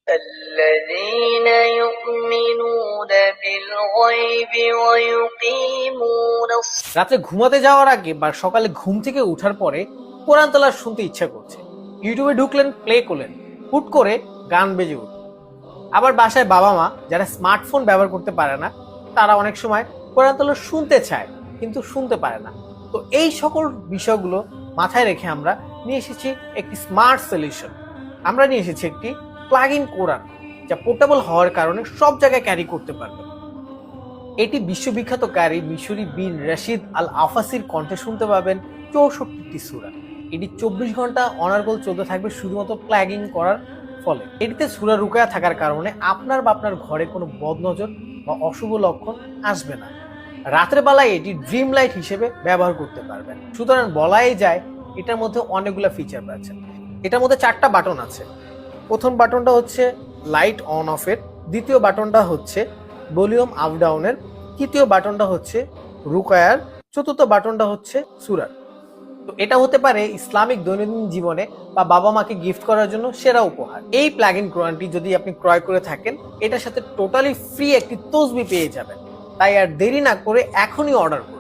الذين يؤمنون بالغيب ويقيمون রাতে ঘুমাতে যাওয়ার আগে বা সকালে ঘুম থেকে ওঠার পরে কোরআন তেলাওয়াত শুনতে ইচ্ছা করছে, ইউটিউবে ঢুকলেন, প্লে করলেন, হুট করে গান বেজে উঠল। আবার বাসায় বাবা মা যারা স্মার্টফোন ব্যবহার করতে পারে না, তারা অনেক সময় কোরআন তেলাওয়াত শুনতে চায় কিন্তু শুনতে পারে না। তো এই সকল বিষয়গুলো মাথায় রেখে আমরা নিয়ে এসেছি একটি স্মার্ট সলিউশন। আমরা নিয়ে এসেছি একটি প্লাগ ইন কোরআন, যা পোর্টেবল হওয়ার কারণে সব জায়গায় ক্যারি করতে পারবে। এটি বিশ্ববিখ্যাত কারি মিশরি বিন রশিদ আল আফাসির কণ্ঠে শুনতে পাবেন 64টি সূরা। এটি 24 ঘন্টা অনার্গল চলতে থাকবে শুধুমাত্র প্লাগিং করার ফলে। এটিতে সূরা রুকায়া থাকার কারণে আপনার বা আপনার ঘরে কোনো বদনজর বা অশুভ লক্ষণ আসবে না। রাতের বেলায় এটি ড্রিম লাইট হিসেবে ব্যবহার করতে পারবেন। সুতরাং বলাই যায় এটার মধ্যে অনেকগুলো ফিচার আছে। এটার মধ্যে 4টা বাটন আছে। প্রথম বাটনটা হচ্ছে লাইট অন অফের, দ্বিতীয় বাটনটা হচ্ছে ভলিউম আপ ডাউনের, তৃতীয় বাটনটা হচ্ছে রুকায়ার, চতুর্থ বাটনটা হচ্ছে সূরার। তো এটা হতে পারে ইসলামিক দৈনন্দিন জীবনে বা বাবা মাকে গিফট করার জন্য সেরা উপহার। এই প্লাগ ইন কোরআনটি যদি আপনি ক্রয় করে থাকেন, এটার সাথে টোটালি ফ্রি একটি তসবি পেয়ে যাবেন। তাই আর দেরি না করে এখনই অর্ডার করুন।